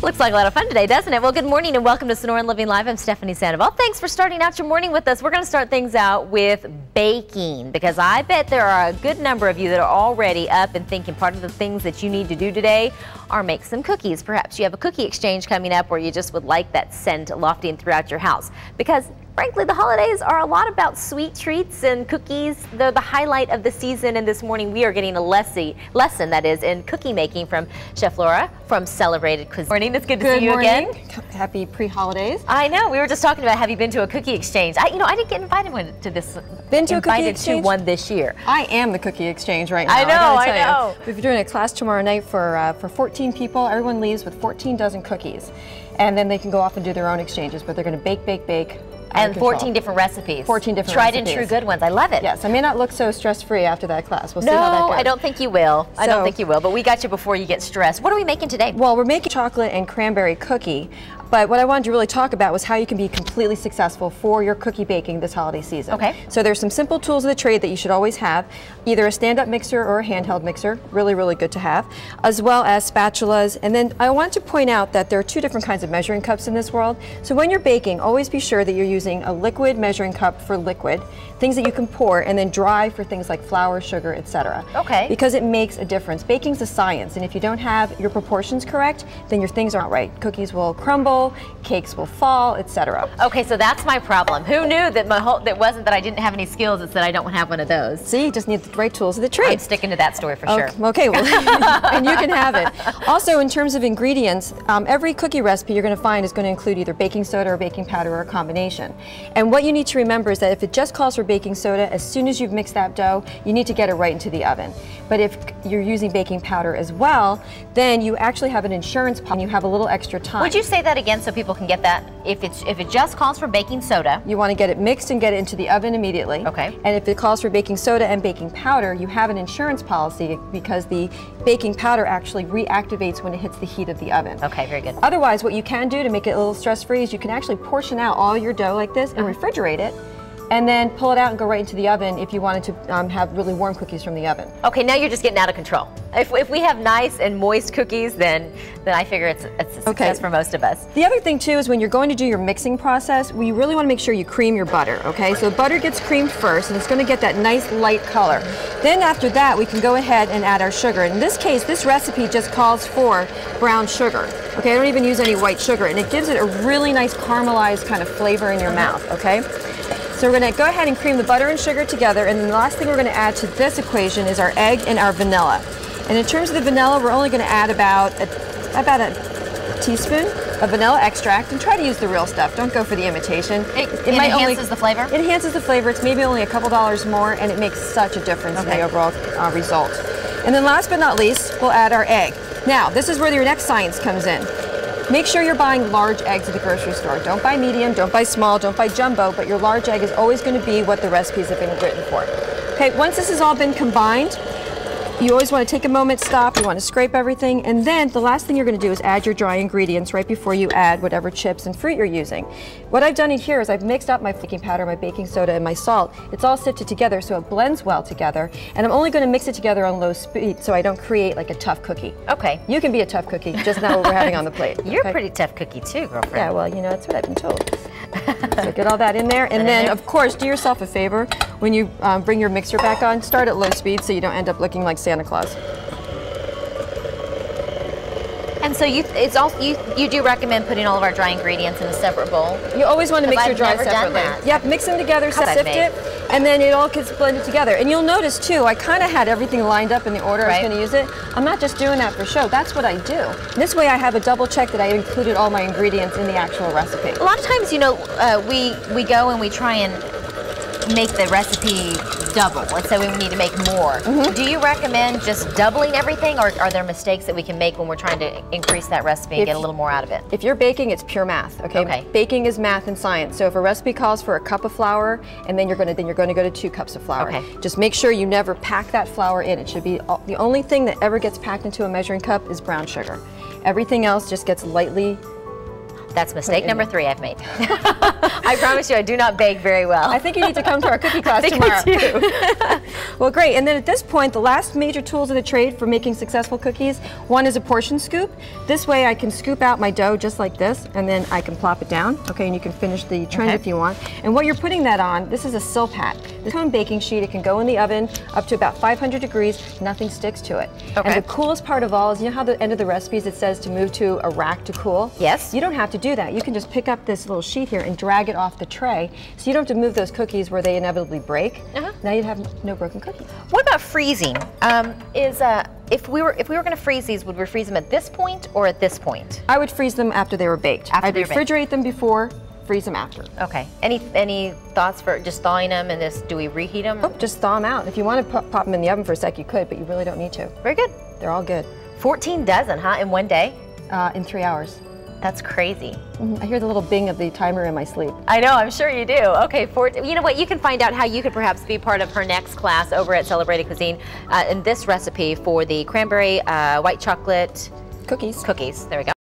Looks like a lot of fun today, doesn't it? Well, good morning and welcome to Sonora and Living Live. I'm Stephanie Sandoval. Thanks for starting out your morning with us. We're going to start things out with baking because I bet there are a good number of you that are already up and thinking part of the things that you need to do today are make some cookies. Perhaps you have a cookie exchange coming up or you just would like that scent lofting throughout your house because frankly, the holidays are a lot about sweet treats and cookies. They're the highlight of the season, and this morning we are getting a lesson that is in cookie making from Chef Laura from Celebrated Cuisine. Morning, it's good to see you again. Happy pre-holidays. I know, we were just talking about have you been to a cookie exchange? I didn't get invited to this. Been to a cookie exchange? Invited to one this year. I am the cookie exchange right now. I know. We're doing a class tomorrow night for 14 people. Everyone leaves with 14 dozen cookies. And then they can go off and do their own exchanges, but they're going to bake. And 14 different recipes. 14 different Tried recipes. and true good ones. I love it. Yes, I may not look so stress-free after that class. We'll see how that goes. No, I don't think you will. I don't think you will, but we got you before you get stressed. What are we making today? Well, we're making chocolate and cranberry cookie. But what I wanted to really talk about was how you can be completely successful for your cookie baking this holiday season. Okay. So there's some simple tools of the trade that you should always have, either a stand-up mixer or a handheld mixer, really good to have, as well as spatulas. And then I want to point out that there are two different kinds of measuring cups in this world. So when you're baking, always be sure that you're using a liquid measuring cup for liquid, things that you can pour, and then dry for things like flour, sugar, etc. Okay. Because it makes a difference. Baking's a science, and if you don't have your proportions correct, then your things aren't right. Cookies will crumble, cakes will fall, etc. Okay, so that's my problem. Who knew that that wasn't that I didn't have any skills, it's that I don't have one of those. See, you just need the right tools of the trade. I'm sticking to that story for sure. Okay, well, and you can have it. Also, in terms of ingredients, every cookie recipe you're going to find is going to include either baking soda or baking powder or a combination. And what you need to remember is that if it just calls for baking soda, as soon as you've mixed that dough, you need to get it right into the oven. But if you're using baking powder as well, then you actually have an insurance policy and you have a little extra time. Would you say that again so people can get that? If it just calls for baking soda, you want to get it mixed and get it into the oven immediately. Okay. And if it calls for baking soda and baking powder, you have an insurance policy because the baking powder actually reactivates when it hits the heat of the oven. Okay, very good. Otherwise, what you can do to make it a little stress-free is you can actually portion out all your dough like this and refrigerate it, and then pull it out and go right into the oven if you wanted to have really warm cookies from the oven. Okay, now you're just getting out of control. If we have nice and moist cookies, then I figure it's a success for most of us. The other thing too is when you're going to do your mixing process, we really want to make sure you cream your butter, okay? So butter gets creamed first and it's going to get that nice light color. Then after that, we can go ahead and add our sugar. In this case, this recipe just calls for brown sugar. Okay, I don't even use any white sugar, and it gives it a really nice caramelized kind of flavor in your mouth, okay? So we're going to go ahead and cream the butter and sugar together, and then the last thing we're going to add to this equation is our egg and our vanilla. And in terms of the vanilla, we're only going to add about a teaspoon of vanilla extract, and try to use the real stuff. Don't go for the imitation. It enhances the flavor? It enhances the flavor. It's maybe only a couple dollars more, and it makes such a difference in the overall result. And then last but not least, we'll add our egg. Now, this is where your next science comes in. Make sure you're buying large eggs at the grocery store. Don't buy medium, don't buy small, don't buy jumbo, but your large egg is always going to be what the recipes have been written for. Okay, once this has all been combined, you always want to take a moment, stop, you want to scrape everything, and then the last thing you're going to do is add your dry ingredients right before you add whatever chips and fruit you're using. What I've done in here is I've mixed up my baking powder, my baking soda, and my salt. It's all sifted together so it blends well together, and I'm only going to mix it together on low speed so I don't create like a tough cookie. Okay. You can be a tough cookie, just not what we're having on the plate. You're a pretty tough cookie too, girlfriend. Yeah, well, you know, that's what I've been told. So get all that in there, and then, of course, do yourself a favor. When you bring your mixer back on, start at low speed so you don't end up looking like Santa Claus. And so you do recommend putting all of our dry ingredients in a separate bowl? You always want to mix your dry separately. Yep, mix them together, sift it, and then it all gets blended together. And you'll notice too, I kind of had everything lined up in the order I was going to use it. I'm not just doing that for show, that's what I do. And this way I have a double check that I included all my ingredients in the actual recipe. A lot of times, you know, we go and we try and make the recipe double. Let's say we need to make more. Do you recommend just doubling everything, or are there mistakes that we can make when we're trying to increase that recipe and get a little more out of it? If you're baking, it's pure math, okay? Baking is math and science. So if a recipe calls for a cup of flour, and then you're going to go to 2 cups of flour. Okay. Just make sure you never pack that flour in. It should be the only thing that ever gets packed into a measuring cup is brown sugar. Everything else just gets lightly That's mistake number 3 I've made. I promise you I do not bake very well. I think you need to come to our cookie class tomorrow. Well, great. And then at this point, the last major tools of the trade for making successful cookies, one is a portion scoop. This way I can scoop out my dough just like this, and then I can plop it down, okay, and you can finish the trend if you want. And what you're putting that on, this is a Silpat. This cone baking sheet, it can go in the oven up to about 500 degrees, nothing sticks to it. Okay. And the coolest part of all is, you know how the end of the recipes it says to move to a rack to cool? Yes. You don't have to do that. You can just pick up this little sheet here and drag it off the tray, so you don't have to move those cookies where they inevitably break. Now you'd have no broken cookies. What about freezing? If we were going to freeze these, would we freeze them at this point or at this point? I would freeze them after they were baked. I'd refrigerate them before, freeze them after. Okay. Any thoughts for just thawing them and this? Do we reheat them? Oh, just thaw them out. If you want to pop them in the oven for a sec, you could, but you really don't need to. Very good. They're all good. 14 dozen, huh? In one day? In 3 hours. That's crazy. I hear the little bing of the timer in my sleep. I know, I'm sure you do. Okay, you know what? You can find out how you could perhaps be part of her next class over at Celebrated Cuisine in this recipe for the cranberry white chocolate cookies. There we go.